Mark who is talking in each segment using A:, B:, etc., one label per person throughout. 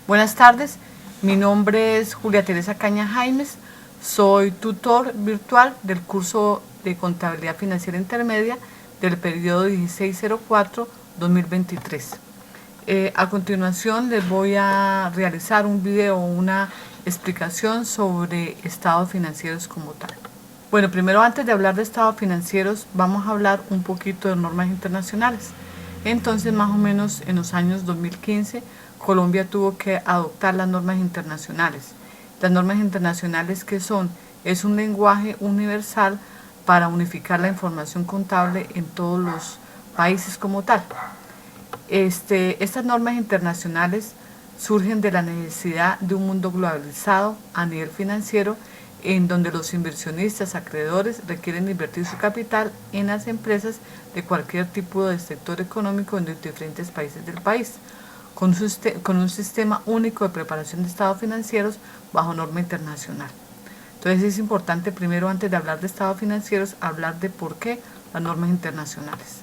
A: Buenas tardes, mi nombre es Julia Teresa Caña Jaimes, soy tutor virtual del curso de Contabilidad Financiera Intermedia del periodo 1604-2023. A continuación les voy a realizar un video, una explicación sobre estados financieros como tal. Bueno, primero antes de hablar de estados financieros vamos a hablar un poquito de normas internacionales. Entonces, más o menos en los años 2015, Colombia tuvo que adoptar las normas internacionales. Las normas internacionales, ¿qué son? Es un lenguaje universal para unificar la información contable en todos los países como tal. Estas normas internacionales surgen de la necesidad de un mundo globalizado a nivel financiero, en donde los inversionistas, acreedores, requieren invertir su capital en las empresas de cualquier tipo de sector económico en los diferentes países del país, con un sistema único de preparación de estados financieros bajo norma internacional. Entonces es importante primero, antes de hablar de estados financieros, hablar de por qué las normas internacionales.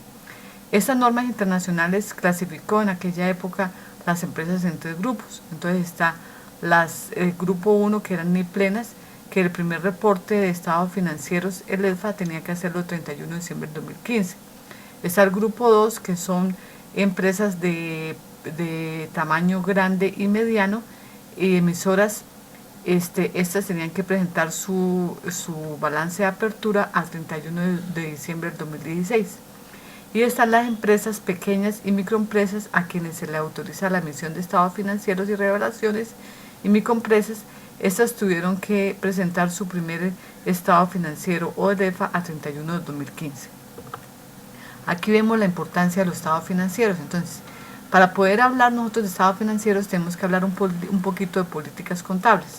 A: Estas normas internacionales clasificó en aquella época las empresas en tres grupos. Entonces está el grupo 1, que eran ni plenas, que el primer reporte de estados financieros, el EDFA, tenía que hacerlo el 31 de diciembre del 2015. Está el grupo 2, que son empresas de tamaño grande y mediano y emisoras. Estas tenían que presentar su balance de apertura al 31 de diciembre del 2016. Y están las empresas pequeñas y microempresas, a quienes se les autoriza la emisión de estados financieros y revelaciones, y microempresas. Estas tuvieron que presentar su primer estado financiero o EDFA a 31 de 2015. Aquí vemos la importancia de los estados financieros. Entonces, para poder hablar nosotros de estados financieros, tenemos que hablar un poquito de políticas contables.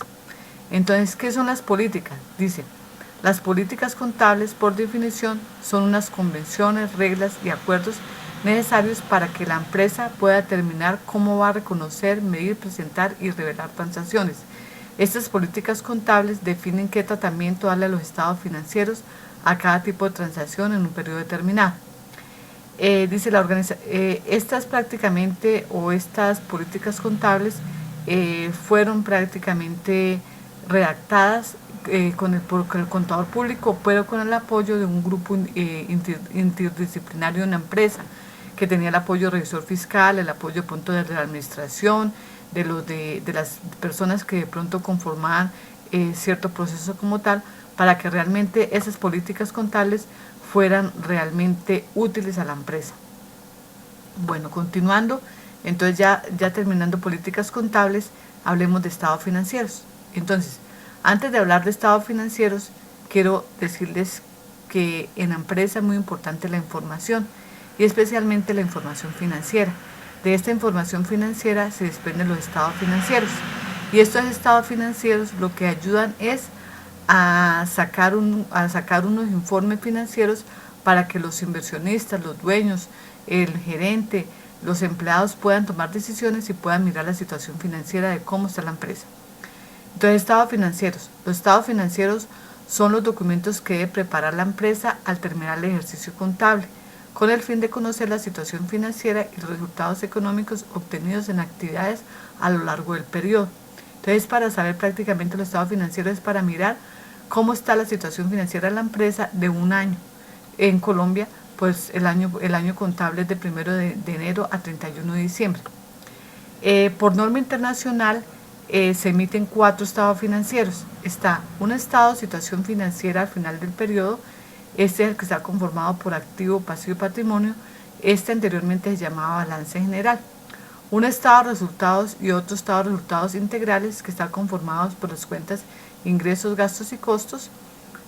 A: Entonces, ¿qué son las políticas? Dice, las políticas contables, por definición, son unas convenciones, reglas y acuerdos necesarios para que la empresa pueda determinar cómo va a reconocer, medir, presentar y revelar transacciones. Estas políticas contables definen qué tratamiento darle a los estados financieros a cada tipo de transacción en un periodo determinado. Dice estas prácticamente, o estas políticas contables, fueron prácticamente redactadas por el contador público, pero con el apoyo de un grupo interdisciplinario de una empresa, que tenía el apoyo del revisor fiscal, el apoyo de pronto de la administración, de las personas que de pronto conformaban cierto proceso como tal, para que realmente esas políticas contables fueran realmente útiles a la empresa. Bueno, continuando, entonces ya terminando políticas contables, hablemos de estados financieros. Entonces, antes de hablar de estados financieros, quiero decirles que en la empresa es muy importante la información, y especialmente la información financiera. De esta información financiera se desprenden los estados financieros, y estos estados financieros lo que ayudan es a sacar unos informes financieros para que los inversionistas, los dueños, el gerente, los empleados puedan tomar decisiones y puedan mirar la situación financiera de cómo está la empresa. Entonces, estados financieros. Los estados financieros son los documentos que debe preparar la empresa al terminar el ejercicio contable, con el fin de conocer la situación financiera y los resultados económicos obtenidos en actividades a lo largo del periodo. Entonces, para saber prácticamente los estados financieros es para mirar cómo está la situación financiera de la empresa de un año. En Colombia, pues el año contable es de 1 de enero a 31 de diciembre. Por norma internacional, se emiten 4 estados financieros. Está un estado de situación financiera al final del periodo. Este es el que está conformado por activo, pasivo y patrimonio. Este anteriormente se llamaba balance general. Un estado de resultados y otro estado de resultados integrales, que están conformados por las cuentas ingresos, gastos y costos,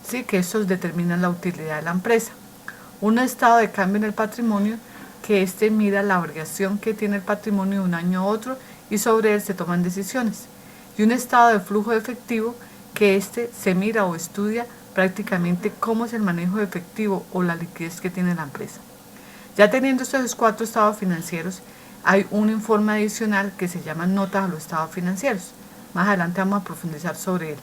A: ¿sí?, que estos determinan la utilidad de la empresa. Un estado de cambio en el patrimonio, que mira la variación que tiene el patrimonio de un año a otro, y sobre él se toman decisiones. Y un estado de flujo de efectivo, que se mira o estudia prácticamente cómo es el manejo de efectivo o la liquidez que tiene la empresa. Ya teniendo estos 4 estados financieros, hay un informe adicional que se llama notas a los estados financieros. Más adelante vamos a profundizar sobre él.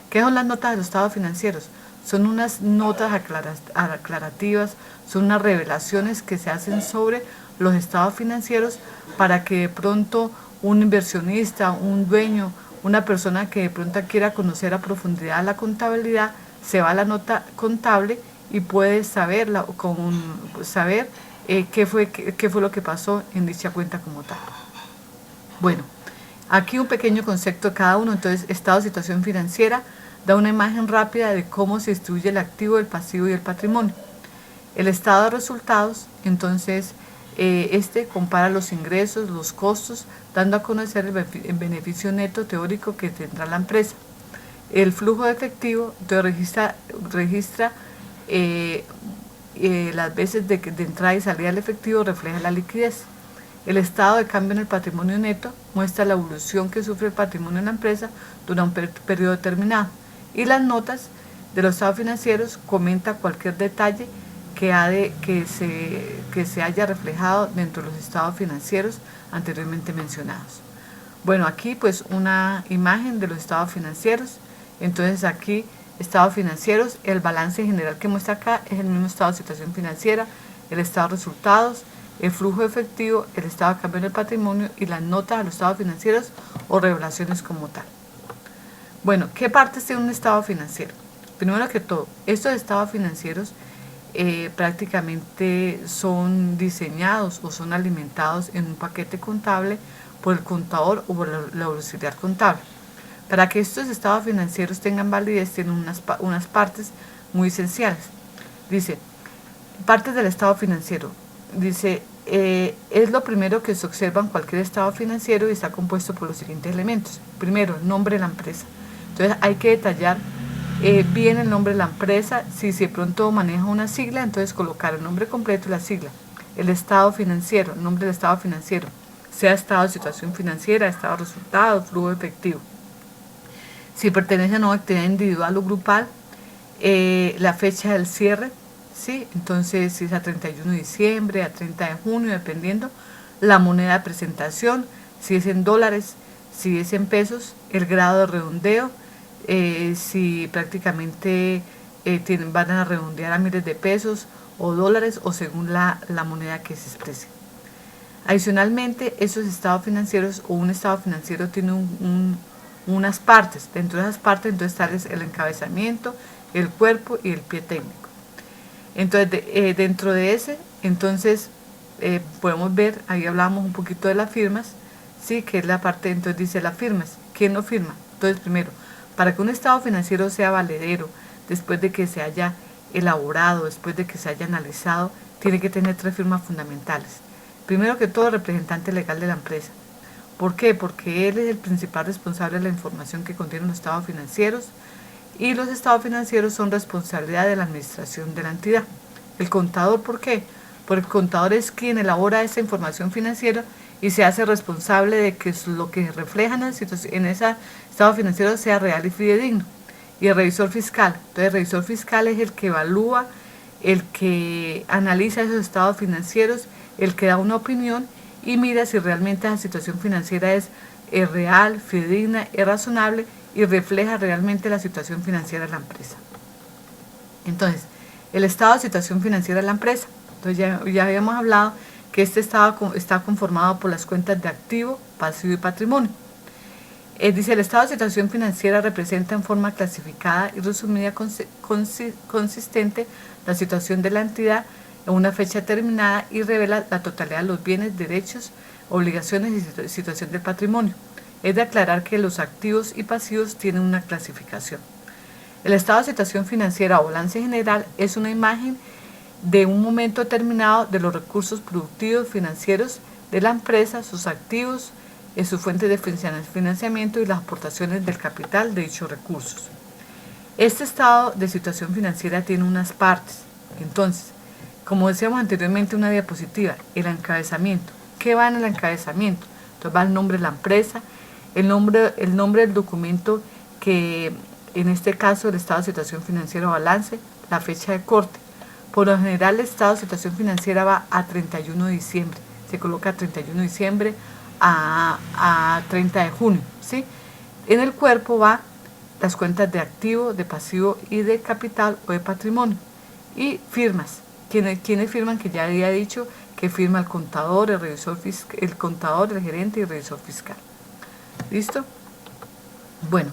A: ¿Qué son las notas de los estados financieros? Son unas notas aclarativas, son unas revelaciones que se hacen sobre los estados financieros, para que de pronto un inversionista, un dueño, una persona que de pronto quiera conocer a profundidad la contabilidad, se va a la nota contable y puede saber qué fue lo que pasó en dicha cuenta como tal. Bueno, aquí un pequeño concepto de cada uno. Entonces, estado de situación financiera da una imagen rápida de cómo se distribuye el activo, el pasivo y el patrimonio. El estado de resultados, entonces, compara los ingresos, los costos, dando a conocer el beneficio neto teórico que tendrá la empresa. El flujo de efectivo, entonces registra las veces de entrada y salida del efectivo, refleja la liquidez. El estado de cambio en el patrimonio neto muestra la evolución que sufre el patrimonio en la empresa durante un periodo determinado. Y las notas de los estados financieros comenta cualquier detalle que se haya reflejado dentro de los estados financieros anteriormente mencionados. Bueno, aquí pues una imagen de los estados financieros. Entonces aquí, estados financieros, el balance general que muestra acá es el mismo estado de situación financiera, el estado de resultados, el flujo de efectivo, el estado de cambio en el patrimonio y las notas a los estados financieros o revelaciones como tal. Bueno, ¿qué partes tiene un estado financiero? Primero que todo, estos estados financieros prácticamente son diseñados o son alimentados en un paquete contable por el contador o por la auxiliar contable. Para que estos estados financieros tengan validez, tienen unas partes muy esenciales. Dice, partes del estado financiero. Dice, es lo primero que se observa en cualquier estado financiero y está compuesto por los siguientes elementos. Primero, el nombre de la empresa. Entonces hay que detallar bien el nombre de la empresa. Si de pronto maneja una sigla, entonces colocar el nombre completo y la sigla. El estado financiero, el nombre del estado financiero, sea estado de situación financiera, estado de resultados, flujo efectivo. Si pertenece a una actividad individual o grupal, la fecha del cierre, ¿sí? Entonces si es a 31 de diciembre, a 30 de junio, dependiendo, la moneda de presentación, si es en dólares, si es en pesos, el grado de redondeo, si prácticamente van a redondear a miles de pesos o dólares o según la moneda que se exprese. Adicionalmente, esos estados financieros o un estado financiero tiene unas partes. Dentro de esas partes entonces está el encabezamiento, el cuerpo y el pie técnico. Entonces dentro de ese, entonces podemos ver, ahí hablamos un poquito de las firmas, sí, que es la parte, entonces dice las firmas. ¿Quién no firma? Entonces primero, para que un estado financiero sea valedero, después de que se haya elaborado, después de que se haya analizado, tiene que tener 3 firmas fundamentales. Primero que todo, el representante legal de la empresa. ¿Por qué? Porque él es el principal responsable de la información que contienen los estados financieros y los estados financieros son responsabilidad de la administración de la entidad. El contador, ¿por qué? Porque el contador es quien elabora esa información financiera y se hace responsable de que lo que refleja en ese estado financiero sea real y fidedigno. Y el revisor fiscal. Entonces el revisor fiscal es el que evalúa, el que analiza esos estados financieros, el que da una opinión y mira si realmente la situación financiera es real, fidedigna, es razonable y refleja realmente la situación financiera de la empresa. Entonces, el estado de situación financiera de la empresa. Entonces ya habíamos hablado que este estado está conformado por las cuentas de activo, pasivo y patrimonio. Dice, el estado de situación financiera representa en forma clasificada y resumida consistente la situación de la entidad en una fecha determinada y revela la totalidad de los bienes, derechos, obligaciones y situación del patrimonio. Es de aclarar que los activos y pasivos tienen una clasificación. El estado de situación financiera o balance general es una imagen de un momento determinado de los recursos productivos financieros de la empresa, sus activos, sus fuentes de financiamiento y las aportaciones del capital de dichos recursos. Este estado de situación financiera tiene unas partes. Entonces, como decíamos anteriormente en una diapositiva, el encabezamiento. ¿Qué va en el encabezamiento? Entonces va el nombre de la empresa, el nombre del documento que en este caso el estado de situación financiera o balance, la fecha de corte. Por lo general el estado de situación financiera va a 31 de diciembre, se coloca 31 de diciembre a 30 de junio, ¿sí? En el cuerpo va las cuentas de activo, de pasivo y de capital o de patrimonio. Y firmas. ¿Quiénes firman? Que ya había dicho que firma el contador, el revisor fiscal, el contador, el gerente y el revisor fiscal. ¿Listo? Bueno,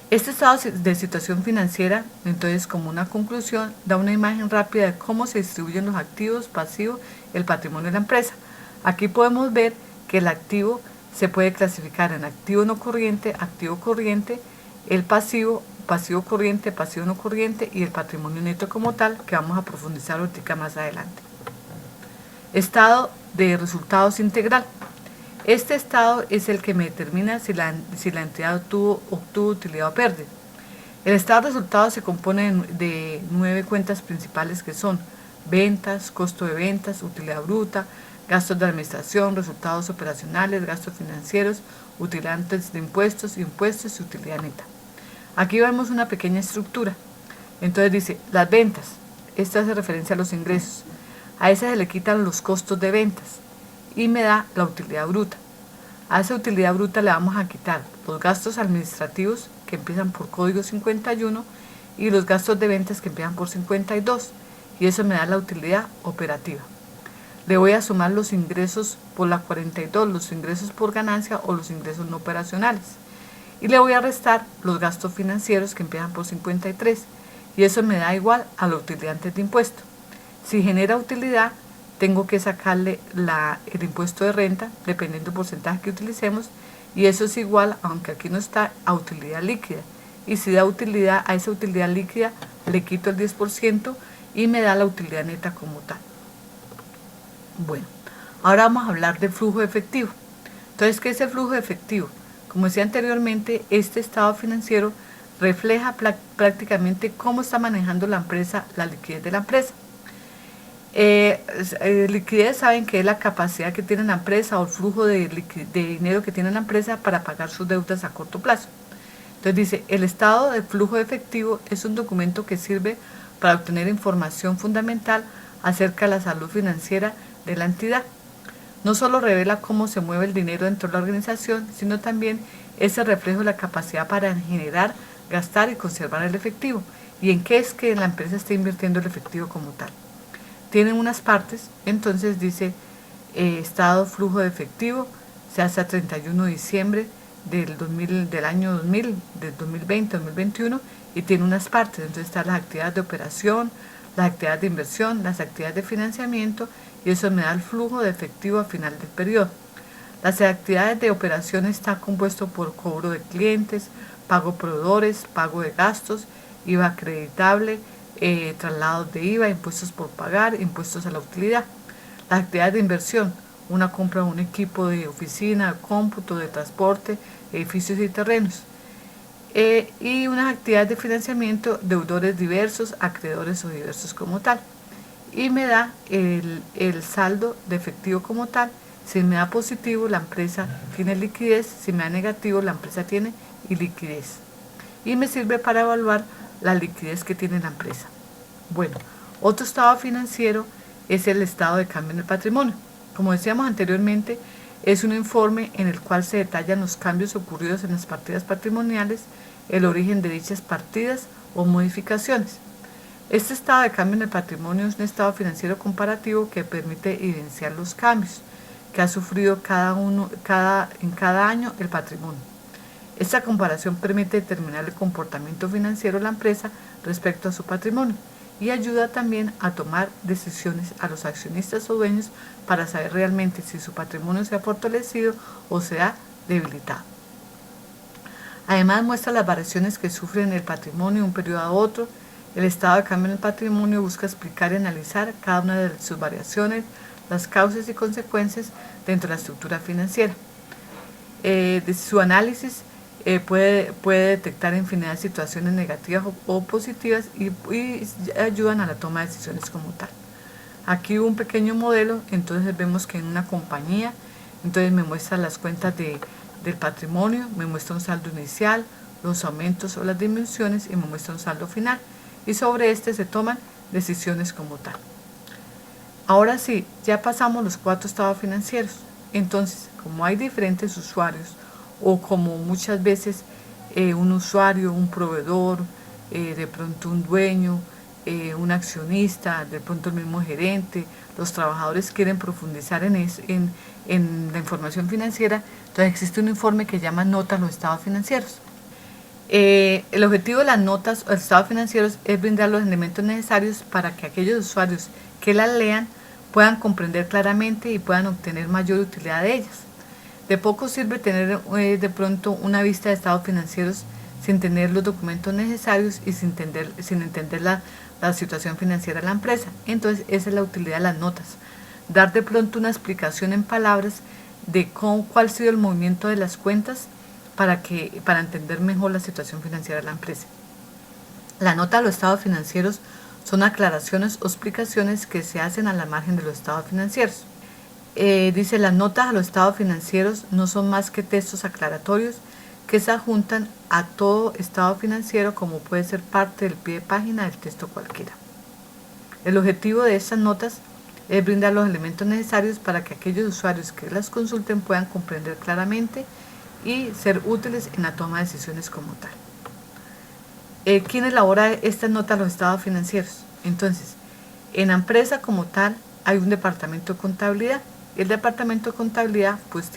A: este estado de situación financiera, entonces, como una conclusión, da una imagen rápida de cómo se distribuyen los activos, pasivos, el patrimonio de la empresa. Aquí podemos ver que el activo se puede clasificar en activo no corriente, activo corriente, el pasivo, pasivo corriente, pasivo no corriente y el patrimonio neto como tal, que vamos a profundizar ahorita más adelante. Estado de resultados integral. Este estado es el que me determina si la entidad obtuvo utilidad o pérdida. El estado de resultados se compone de 9 cuentas principales que son ventas, costo de ventas, utilidad bruta, gastos de administración, resultados operacionales, gastos financieros, utilidad antes de impuestos y utilidad neta. Aquí vemos una pequeña estructura. Entonces dice, las ventas, esta hace referencia a los ingresos. A esa se le quitan los costos de ventas y me da la utilidad bruta. A esa utilidad bruta le vamos a quitar los gastos administrativos que empiezan por código 51 y los gastos de ventas que empiezan por 52 y eso me da la utilidad operativa. Le voy a sumar los ingresos por la 42, los ingresos por ganancia o los ingresos no operacionales. Y le voy a restar los gastos financieros que empiezan por 53 y eso me da igual a la utilidad antes de impuesto. Si genera utilidad, tengo que sacarle el impuesto de renta, dependiendo del porcentaje que utilicemos, y eso es igual, aunque aquí no está, a utilidad líquida. Y si da utilidad a esa utilidad líquida, le quito el 10% y me da la utilidad neta como tal. Bueno, ahora vamos a hablar de flujo de efectivo. Entonces, ¿qué es el flujo de efectivo? Como decía anteriormente, este estado financiero refleja prácticamente cómo está manejando la empresa, la liquidez de la empresa. Liquidez, saben que es la capacidad que tiene la empresa o el flujo de dinero que tiene la empresa para pagar sus deudas a corto plazo. Entonces dice, el estado de flujo de efectivo es un documento que sirve para obtener información fundamental acerca de la salud financiera de la entidad. No solo revela cómo se mueve el dinero dentro de la organización, sino también es el reflejo de la capacidad para generar, gastar y conservar el efectivo y en qué es que la empresa está invirtiendo el efectivo como tal. Tienen unas partes, entonces dice estado flujo de efectivo, se hace a 31 de diciembre del año 2000, del 2020-2021 y tiene unas partes, entonces están las actividades de operación, las actividades de inversión, las actividades de financiamiento y eso me da el flujo de efectivo al final del periodo. Las actividades de operación están compuestas por cobro de clientes, pago a proveedores, pago de gastos, IVA acreditable, traslados de IVA, impuestos por pagar, impuestos a la utilidad. Las actividades de inversión, una compra de un equipo de oficina, de cómputo, de transporte, edificios y terrenos. Y unas actividades de financiamiento, deudores diversos, acreedores o diversos como tal. Y me da el saldo de efectivo como tal. Si me da positivo, la empresa tiene liquidez. Si me da negativo, la empresa tiene iliquidez. Y me sirve para evaluar la liquidez que tiene la empresa. Bueno, otro estado financiero es el estado de cambio en el patrimonio. Como decíamos anteriormente, es un informe en el cual se detallan los cambios ocurridos en las partidas patrimoniales, el origen de dichas partidas o modificaciones. Este estado de cambio en el patrimonio es un estado financiero comparativo que permite evidenciar los cambios que ha sufrido en cada año el patrimonio. Esta comparación permite determinar el comportamiento financiero de la empresa respecto a su patrimonio y ayuda también a tomar decisiones a los accionistas o dueños para saber realmente si su patrimonio se ha fortalecido o se ha debilitado. Además muestra las variaciones que sufre en el patrimonio de un periodo a otro. El estado de cambio en el patrimonio busca explicar y analizar cada una de sus variaciones, las causas y consecuencias dentro de la estructura financiera. De su análisis puede detectar infinidad de situaciones negativas o positivas y ayudan a la toma de decisiones como tal. Aquí un pequeño modelo, entonces vemos que en una compañía, entonces me muestra las cuentas del patrimonio, me muestra un saldo inicial, los aumentos o las disminuciones y me muestra un saldo final. Y sobre este se toman decisiones como tal. Ahora sí, ya pasamos los 4 estados financieros. Entonces, como hay diferentes usuarios, o como muchas veces un usuario, un proveedor, de pronto un dueño, un accionista, de pronto el mismo gerente, los trabajadores quieren profundizar en la información financiera, entonces existe un informe que llama Notas a los estados financieros. El objetivo de las notas o estados financieros es brindar los elementos necesarios para que aquellos usuarios que las lean puedan comprender claramente y puedan obtener mayor utilidad de ellas. De poco sirve tener de pronto una vista de estados financieros sin tener los documentos necesarios y sin entender la situación financiera de la empresa. Entonces esa es la utilidad de las notas, dar de pronto una explicación en palabras de cuál ha sido el movimiento de las cuentas para entender mejor la situación financiera de la empresa. La nota de los estados financieros son aclaraciones o explicaciones que se hacen a la margen de los estados financieros. Dice, las notas a los estados financieros no son más que textos aclaratorios que se adjuntan a todo estado financiero, como puede ser parte del pie de página del texto cualquiera. El objetivo de estas notas es brindar los elementos necesarios para que aquellos usuarios que las consulten puedan comprender claramente y ser útiles en la toma de decisiones como tal. ¿Quién elabora estas notas a los estados financieros? Entonces, en la empresa como tal hay un departamento de contabilidad. El departamento de contabilidad pues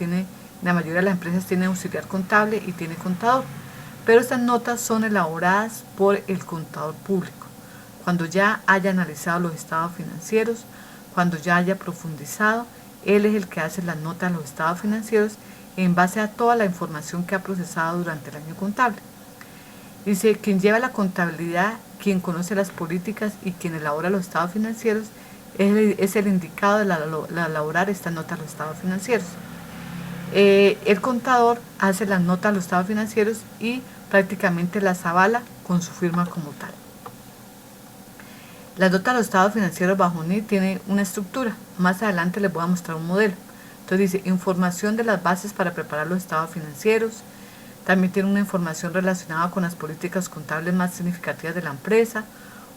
A: la mayoría de las empresas tiene auxiliar contable y tiene contador, pero estas notas son elaboradas por el contador público, cuando ya haya analizado los estados financieros, cuando ya haya profundizado, él es el que hace las notas a los estados financieros en base a toda la información que ha procesado durante el año contable. Dice, quien lleva la contabilidad, quien conoce las políticas y quien elabora los estados financieros es el indicado de elaborar estas notas a los estados financieros. El contador hace las notas a los estados financieros y prácticamente las avala con su firma como tal. La nota de los estados financieros bajo NID tiene una estructura. Más adelante les voy a mostrar un modelo. Entonces dice, información de las bases para preparar los estados financieros. También tiene una información relacionada con las políticas contables más significativas de la empresa,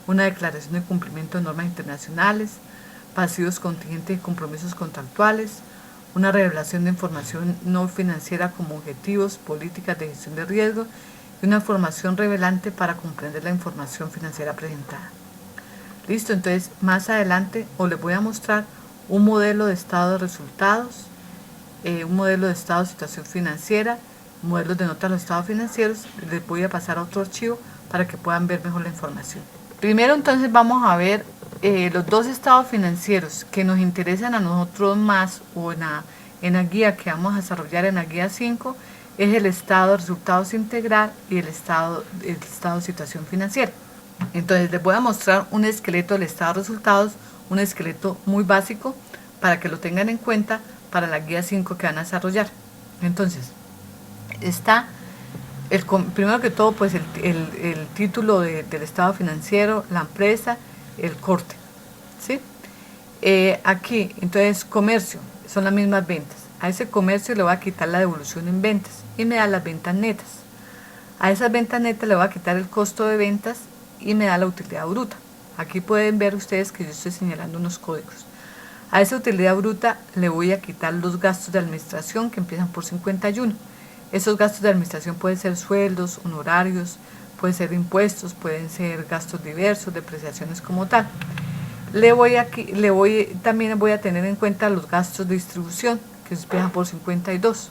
A: una declaración de cumplimiento de normas internacionales, pasivos contingentes y compromisos contractuales, una revelación de información no financiera como objetivos, políticas de gestión de riesgo y una información revelante para comprender la información financiera presentada. Listo, entonces más adelante os les voy a mostrar un modelo de estado de resultados, un modelo de estado de situación financiera, modelos de notas de los estados financieros. Les voy a pasar a otro archivo para que puedan ver mejor la información. Primero entonces vamos a ver los dos estados financieros que nos interesan a nosotros más, o en la guía que vamos a desarrollar en la guía 5, es el estado de resultados integral y el estado de situación financiera. Entonces les voy a mostrar un esqueleto del estado de resultados, un esqueleto muy básico para que lo tengan en cuenta para la guía 5 que van a desarrollar. Entonces, está primero que todo pues el título del estado financiero, la empresa, el corte, ¿sí? Aquí, entonces, comercio, son las mismas ventas. A ese comercio le voy a quitar la devolución en ventas y me da las ventas netas. A esas ventas netas le voy a quitar el costo de ventas y me da la utilidad bruta. Aquí pueden ver ustedes que yo estoy señalando unos códigos. A esa utilidad bruta le voy a quitar los gastos de administración que empiezan por 51. Esos gastos de administración pueden ser sueldos, honorarios, pueden ser impuestos, pueden ser gastos diversos, depreciaciones como tal. También voy a tener en cuenta los gastos de distribución que empiezan por 52.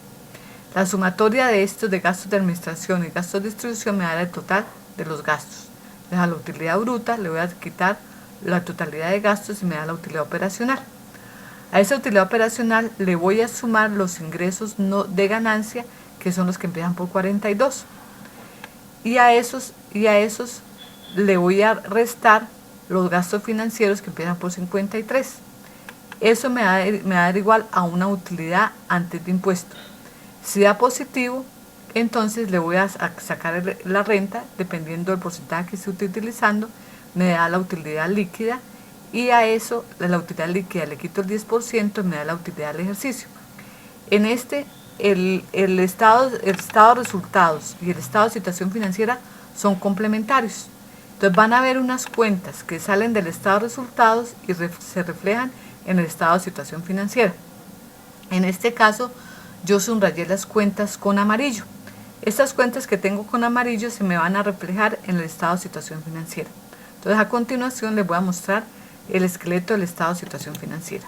A: La sumatoria de estos de gastos de administración y gastos de distribución me da el total de los gastos. A la utilidad bruta le voy a quitar la totalidad de gastos y me da la utilidad operacional. A esa utilidad operacional le voy a sumar los ingresos de ganancia, que son los que empiezan por 42. Y a esos le voy a restar los gastos financieros que empiezan por 53. Eso me va a dar igual a una utilidad antes de impuesto. Si da positivo, entonces le voy a sacar la renta, dependiendo del porcentaje que esté utilizando, me da la utilidad líquida, y a eso, de la utilidad líquida le quito el 10%, me da la utilidad del ejercicio. En el estado de resultados y el estado de situación financiera son complementarios. Entonces van a haber unas cuentas que salen del estado de resultados y se reflejan en el estado de situación financiera. En este caso, yo subrayé las cuentas con amarillo. Estas cuentas que tengo con amarillo se me van a reflejar en el estado de situación financiera. Entonces a continuación les voy a mostrar el esqueleto del estado de situación financiera.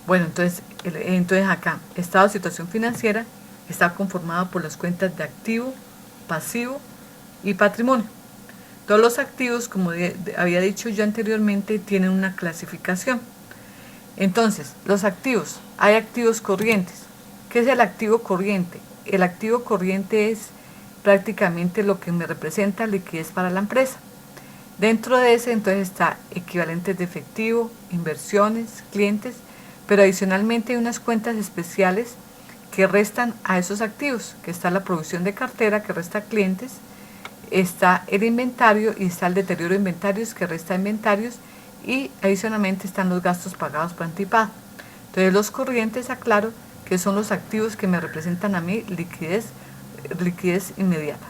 A: Bueno, entonces acá, estado de situación financiera está conformado por las cuentas de activo, pasivo y patrimonio. Todos los activos, como había dicho yo anteriormente, tienen una clasificación. Entonces, los activos, hay activos corrientes. ¿Qué es el activo corriente? El activo corriente es prácticamente lo que me representa liquidez para la empresa. Dentro de ese entonces está equivalentes de efectivo, inversiones, clientes, pero adicionalmente hay unas cuentas especiales que restan a esos activos, que está la provisión de cartera que resta clientes, está el inventario y está el deterioro de inventarios que resta inventarios, y adicionalmente están los gastos pagados por anticipado. Entonces los corrientes, aclaro, que son los activos que me representan a mí liquidez inmediata.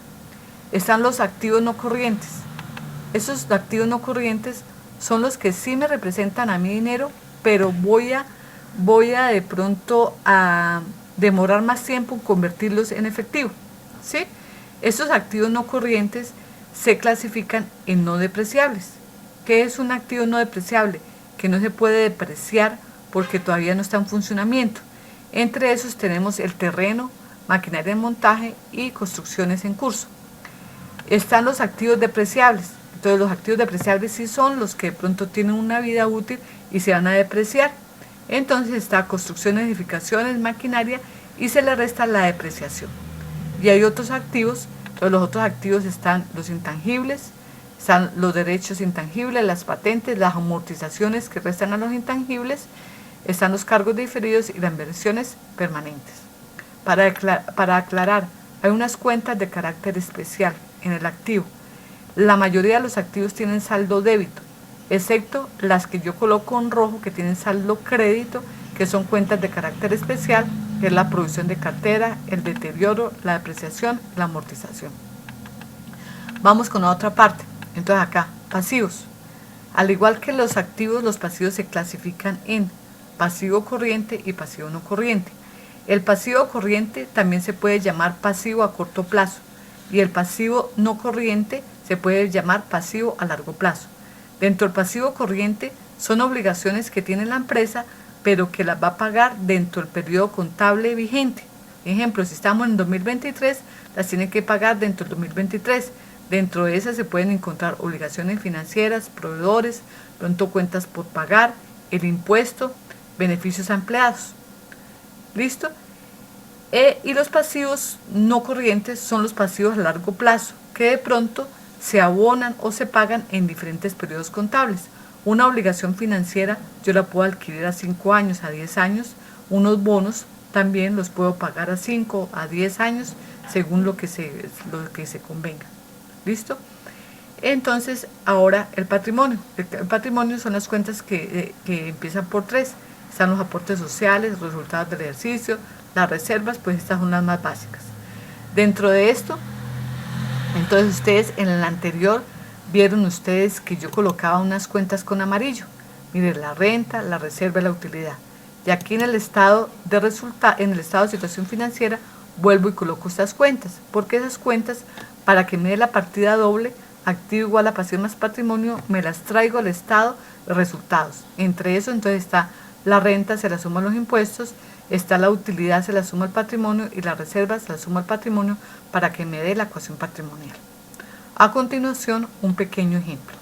A: Están los activos no corrientes. Esos activos no corrientes son los que sí me representan a mí dinero, pero voy a de pronto a demorar más tiempo en convertirlos en efectivo, ¿sí? Estos activos no corrientes se clasifican en no depreciables. ¿Qué es un activo no depreciable? Que no se puede depreciar porque todavía no está en funcionamiento. Entre esos tenemos el terreno, maquinaria en montaje y construcciones en curso. Están los activos depreciables. Entonces los activos depreciables sí son los que de pronto tienen una vida útil y se van a depreciar. Entonces está construcción, edificaciones, maquinaria, y se le resta la depreciación. Y hay otros activos. Entonces los otros activos están los intangibles, están los derechos intangibles, las patentes, las amortizaciones que restan a los intangibles, están los cargos diferidos y las inversiones permanentes. Para aclarar, hay unas cuentas de carácter especial en el activo. La mayoría de los activos tienen saldo débito, excepto las que yo coloco en rojo que tienen saldo crédito, que son cuentas de carácter especial, que es la provisión de cartera, el deterioro, la depreciación, la amortización. Vamos con la otra parte. Entonces acá, pasivos. Al igual que los activos, los pasivos se clasifican en pasivo corriente y pasivo no corriente. El pasivo corriente también se puede llamar pasivo a corto plazo, y el pasivo no corriente se puede llamar pasivo a largo plazo. Dentro del pasivo corriente son obligaciones que tiene la empresa, pero que las va a pagar dentro del periodo contable vigente. Ejemplo, si estamos en 2023, las tiene que pagar dentro del 2023. Dentro de esas se pueden encontrar obligaciones financieras, proveedores, pronto cuentas por pagar, el impuesto, beneficios a empleados. ¿Listo? Y los pasivos no corrientes son los pasivos a largo plazo, que de pronto se abonan o se pagan en diferentes periodos contables. Una obligación financiera yo la puedo adquirir a 5 años, a 10 años. Unos bonos también los puedo pagar a 5, a 10 años, según lo que se convenga. ¿Listo? Entonces, ahora el patrimonio. El patrimonio son las cuentas que empiezan por 3. Están los aportes sociales, los resultados del ejercicio, las reservas, pues estas son las más básicas. Dentro de esto, entonces ustedes en el anterior vieron ustedes que yo colocaba unas cuentas con amarillo. Miren, la renta, la reserva y la utilidad. Y aquí en el estado de situación financiera, vuelvo y coloco estas cuentas, porque esas cuentas, para que me dé la partida doble, activo igual a pasivo más patrimonio, me las traigo al estado de resultados. Entre eso entonces está la renta, se la suma a los impuestos, está la utilidad, se la suma al patrimonio, y la reserva se la suma al patrimonio para que me dé la ecuación patrimonial. A continuación, un pequeño ejemplo.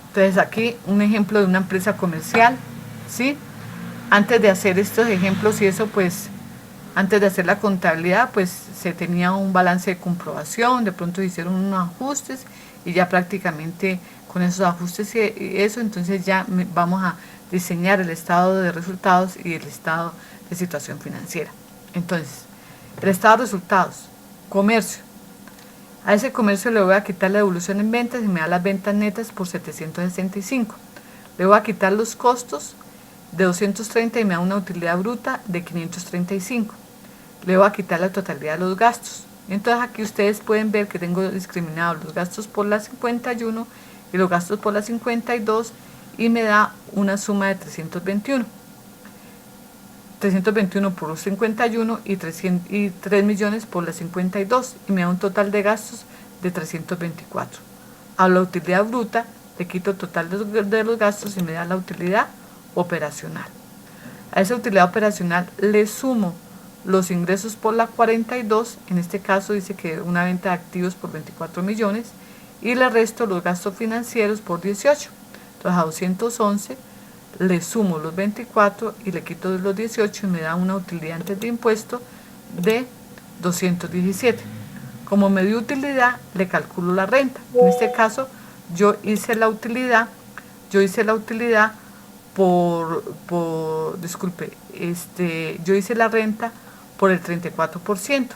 A: Entonces aquí un ejemplo de una empresa comercial, ¿sí? Antes de hacer estos ejemplos y eso, pues antes de hacer la contabilidad, pues se tenía un balance de comprobación, de pronto se hicieron unos ajustes y ya prácticamente con esos ajustes y eso, entonces ya vamos a diseñar el estado de resultados y el estado de situación financiera. Entonces, el estado de resultados, comercio. A ese comercio le voy a quitar la devolución en ventas y me da las ventas netas por 765. Le voy a quitar los costos de 230 y me da una utilidad bruta de 535. Le voy a quitar la totalidad de los gastos. Entonces aquí ustedes pueden ver que tengo discriminados los gastos por la 51 y los gastos por la 52 y me da una suma de 321. 321 por los 51 y 3 millones por las 52 y me da un total de gastos de 324. A la utilidad bruta le quito el total de los gastos y me da la utilidad operacional. A esa utilidad operacional le sumo los ingresos por la 42, en este caso dice que una venta de activos por 24 millones, y le resto los gastos financieros por 18. Entonces a 211 le sumo los 24 y le quito los 18 y me da una utilidad antes de impuesto de 217. Como me dio utilidad, le calculo la renta. En este caso, yo hice la utilidad yo hice la renta por el 34%.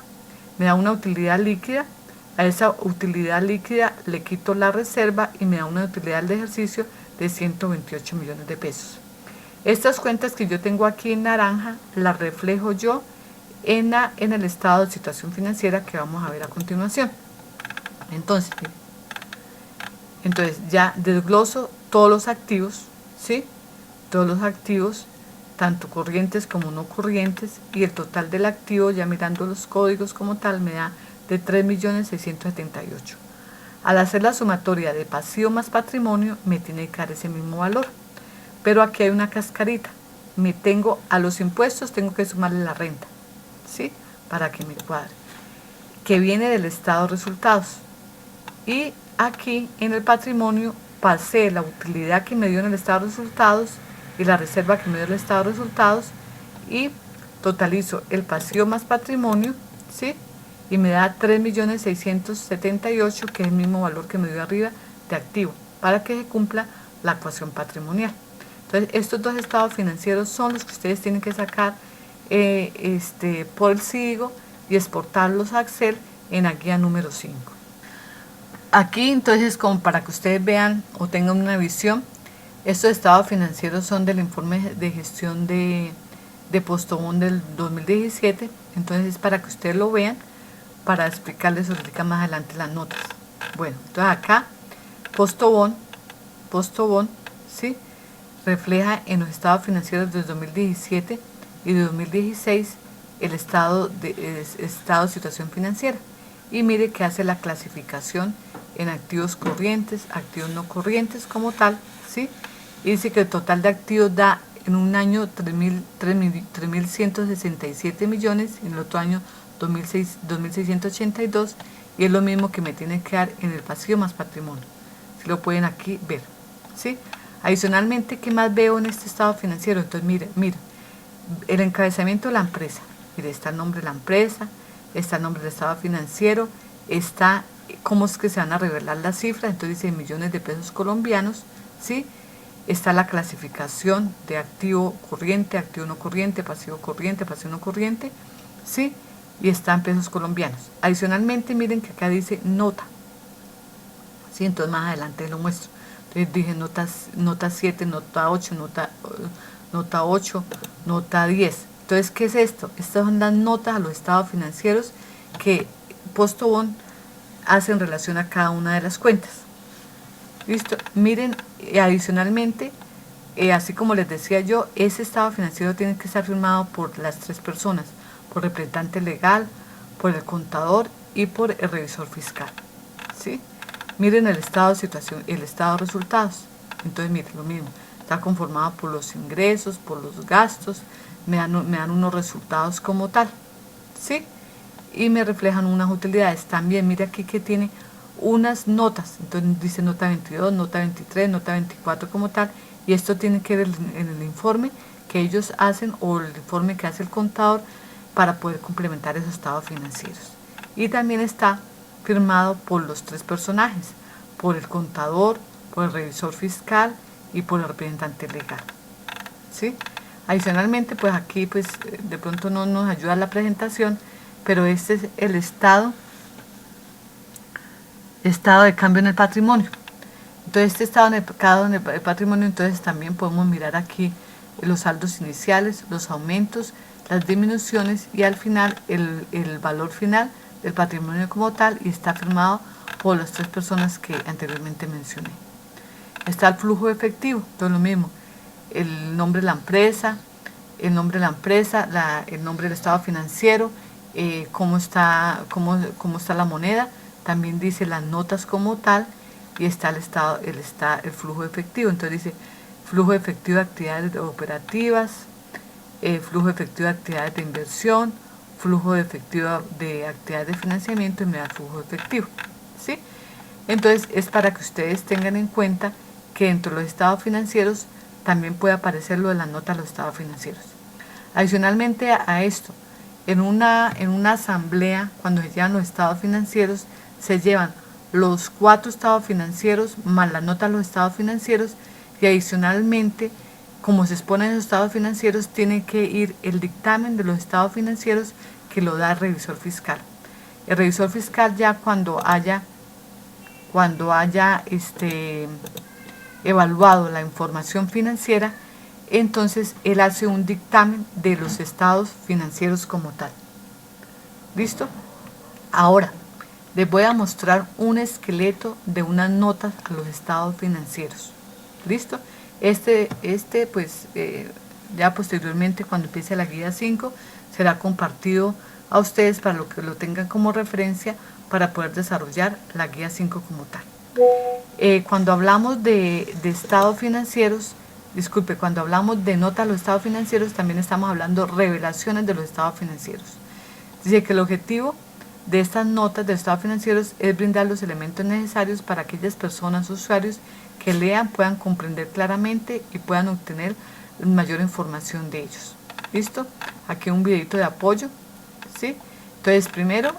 A: Me da una utilidad líquida. A esa utilidad líquida le quito la reserva y me da una utilidad del ejercicio de 128 millones de pesos. Estas cuentas que yo tengo aquí en naranja las reflejo yo en el estado de situación financiera que vamos a ver a continuación. Entonces ya desgloso todos los activos, ¿sí? Todos los activos, tanto corrientes como no corrientes, y el total del activo, ya mirando los códigos como tal, me da de 3.678.000. Al hacer la sumatoria de pasivo más patrimonio, me tiene que dar ese mismo valor. Pero aquí hay una cascarita. A los impuestos tengo que sumarle la renta, ¿sí? Para que me cuadre. Que viene del estado de resultados. Y aquí en el patrimonio pasé la utilidad que me dio en el estado de resultados y la reserva que me dio el estado de resultados y totalizo el pasivo más patrimonio, ¿sí? Y me da 3.678.000, que es el mismo valor que me dio arriba de activo, para que se cumpla la ecuación patrimonial. Entonces, estos dos estados financieros son los que ustedes tienen que sacar por el SIGO y exportarlos a Excel en la guía número 5. Aquí, entonces, como para que ustedes vean o tengan una visión, estos estados financieros son del informe de gestión de Postobón del 2017. Entonces, es para que ustedes lo vean, para explicarles ahorita más adelante las notas. Bueno, entonces acá Postobón, ¿sí? Refleja en los estados financieros del 2017 y de 2016 el estado de situación financiera. Y mire que hace la clasificación en activos corrientes, activos no corrientes como tal, ¿sí? Y dice que el total de activos da en un año 3.167 millones, en el otro año 2.682, y es lo mismo que me tiene que dar en el pasivo más patrimonio. Si lo pueden aquí ver, ¿sí? Adicionalmente, ¿qué más veo en este estado financiero? Entonces, mira, el encabezamiento de la empresa. Mire, está el nombre de la empresa, está el nombre del estado financiero, está cómo es que se van a revelar las cifras, entonces dice millones de pesos colombianos, ¿sí? Está la clasificación de activo corriente, activo no corriente, pasivo no corriente, ¿sí? Y está en pesos colombianos. Adicionalmente, miren que acá dice nota, ¿sí? Entonces más adelante lo muestro. Entonces dije nota 7, nota 8, nota 8, nota 10. Entonces, ¿qué es esto? Estas son las notas a los estados financieros que Postobón hace en relación a cada una de las cuentas. ¿Listo? Miren, adicionalmente, así como les decía yo, ese estado financiero tiene que estar firmado por las 3 personas, por el representante legal, por el contador y por el revisor fiscal, ¿sí? Miren el estado de situación, el estado de resultados. Entonces, miren, lo mismo, está conformado por los ingresos, por los gastos, me dan unos resultados como tal, ¿sí? Y me reflejan unas utilidades. También, mire aquí que tiene unas notas, entonces dice nota 22, nota 23, nota 24 como tal, y esto tiene que ver en el informe que ellos hacen o el informe que hace el contador para poder complementar esos estados financieros. Y también está firmado por los 3 personajes, por el contador, por el revisor fiscal y por el representante legal, ¿sí? Adicionalmente, pues aquí pues de pronto no nos ayuda la presentación, pero este es el estado de cambio en el patrimonio. Entonces, este estado en el patrimonio, entonces también podemos mirar aquí los saldos iniciales, los aumentos, las disminuciones y al final el valor final del patrimonio como tal, y está firmado por las 3 personas que anteriormente mencioné. Está el flujo efectivo, todo lo mismo, el nombre de la empresa, el nombre del estado financiero, cómo está la moneda, también dice las notas como tal, y está el flujo efectivo. Entonces dice flujo efectivo de actividades operativas, flujo efectivo de actividades de inversión, flujo efectivo de actividades de financiamiento y me da flujo efectivo, ¿sí? Entonces es para que ustedes tengan en cuenta que dentro de los estados financieros también puede aparecer lo de las notas de los estados financieros. Adicionalmente a esto, en una asamblea, cuando se llevan los estados financieros, se llevan los 4 estados financieros más la nota de los estados financieros, y adicionalmente, como se exponen los estados financieros, tiene que ir el dictamen de los estados financieros que lo da el revisor fiscal. El revisor fiscal ya cuando haya evaluado la información financiera, entonces él hace un dictamen de los estados financieros como tal. ¿Listo? Ahora, les voy a mostrar un esqueleto de unas notas a los estados financieros. ¿Listo? Pues ya posteriormente, cuando empiece la guía 5, será compartido a ustedes para que lo tengan como referencia para poder desarrollar la guía 5 como tal. Cuando hablamos de estados financieros, cuando hablamos de notas a los estados financieros, también estamos hablando de revelaciones de los estados financieros. Dice que el objetivo de estas notas de estados financieros es brindar los elementos necesarios para que aquellas personas, usuarios que lean, puedan comprender claramente y puedan obtener mayor información de ellos. ¿Listo? Aquí un videito de apoyo, ¿sí? Entonces, primero,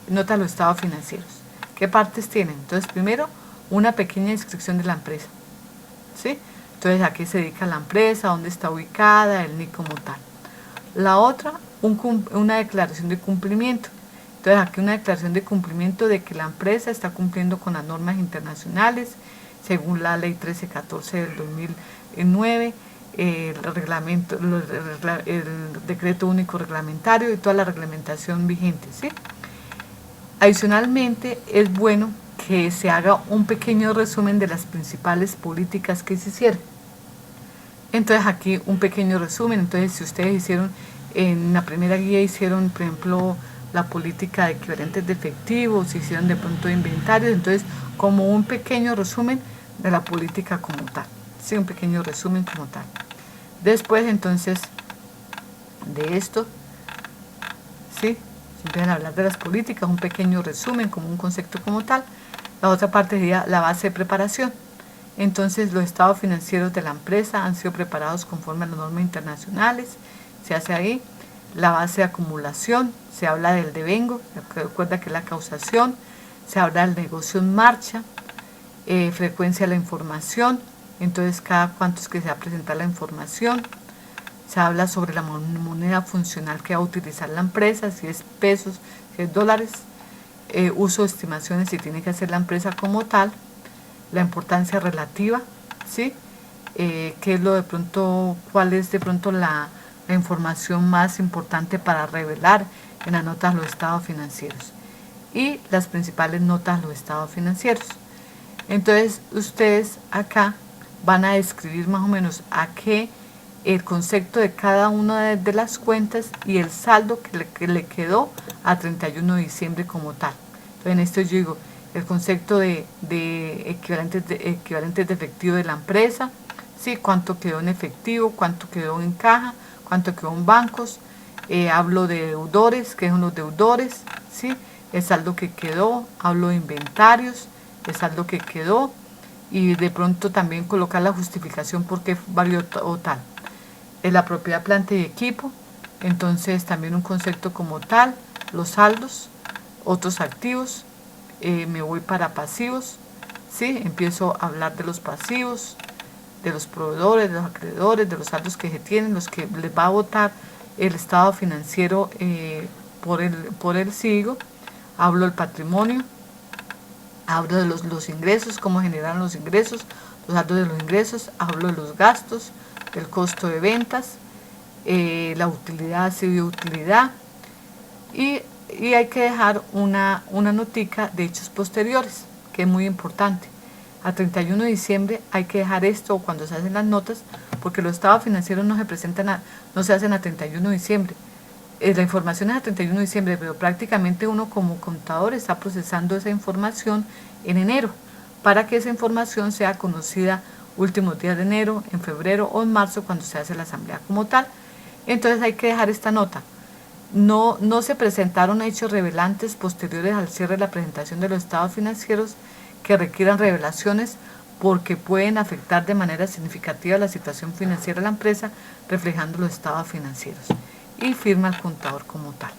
A: nota a los estados financieros. ¿Qué partes tienen? Entonces, primero, una pequeña descripción de la empresa, ¿sí? Entonces, a qué se dedica la empresa, dónde está ubicada, el NIC como tal. La otra, una declaración de cumplimiento. Entonces, aquí una declaración de cumplimiento de que la empresa está cumpliendo con las normas internacionales, según la ley 1314 del 2009, el decreto único reglamentario y toda la reglamentación vigente, ¿sí? Adicionalmente, es bueno que se haga un pequeño resumen de las principales políticas que se hicieron. Entonces, aquí un pequeño resumen. Entonces, si ustedes hicieron, en la primera guía hicieron, por ejemplo, la política de equivalentes de efectivo, si hicieron de pronto inventarios, entonces, como un pequeño resumen de la política como tal. Sí, un pequeño resumen como tal. Después, entonces, de esto, ¿sí? Empiezan a hablar de las políticas, un pequeño resumen, como un concepto como tal. La otra parte sería la base de preparación. Entonces, los estados financieros de la empresa han sido preparados conforme a las normas internacionales. Se hace ahí la base de acumulación, se habla del devengo, recuerda que es la causación, se habla del negocio en marcha, frecuencia de la información, entonces cada cuánto es que se va a presentar la información. Se habla sobre la moneda funcional que va a utilizar la empresa, si es pesos, si es dólares, uso de estimaciones si tiene que hacer la empresa como tal, la importancia relativa, ¿sí? ¿Qué es lo de pronto, cuál es de pronto la información más importante para revelar en las notas de los estados financieros? Y las principales notas de los estados financieros. Entonces, ustedes acá van a describir más o menos a qué el concepto de cada una de las cuentas y el saldo que le quedó a 31 de diciembre como tal. Entonces, en esto yo digo el concepto de equivalentes de efectivo de la empresa, ¿sí? Cuánto quedó en efectivo, cuánto quedó en caja, cuánto quedó en bancos, hablo de deudores, qué son los deudores, ¿sí? El saldo que quedó, hablo de inventarios, el saldo que quedó, y de pronto también colocar la justificación por qué valió o tal. La propiedad, planta y equipo, entonces también un concepto como tal, los saldos, otros activos, me voy para pasivos, ¿sí? Empiezo a hablar de los pasivos, de los proveedores, de los acreedores, de los saldos que se tienen, los que les va a votar el estado financiero por el SIGO, hablo del patrimonio, hablo de los ingresos, cómo generan los ingresos, los saldos de los ingresos, hablo de los gastos, del costo de ventas, la utilidad, si dio utilidad, y hay que dejar una notica de hechos posteriores, que es muy importante. A 31 de diciembre hay que dejar esto cuando se hacen las notas, porque los estados financieros no se hacen a 31 de diciembre. La información es a 31 de diciembre, pero prácticamente uno como contador está procesando esa información en enero. para que esa información sea conocida últimos días de enero, en febrero o en marzo cuando se hace la asamblea como tal. Entonces hay que dejar esta nota. No se presentaron hechos revelantes posteriores al cierre de la presentación de los estados financieros que requieran revelaciones porque pueden afectar de manera significativa la situación financiera de la empresa reflejando los estados financieros. Y firma el contador como tal.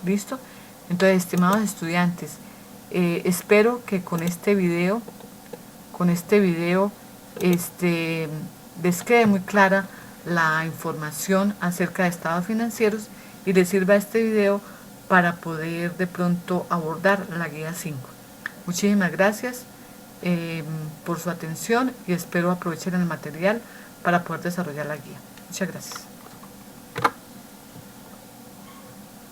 A: ¿Listo? Entonces, estimados estudiantes, espero que con este video les quede muy clara la información acerca de estados financieros y les sirva este video para poder de pronto abordar la guía 5. Muchísimas gracias por su atención y espero aprovechen el material para poder desarrollar la guía. Muchas gracias.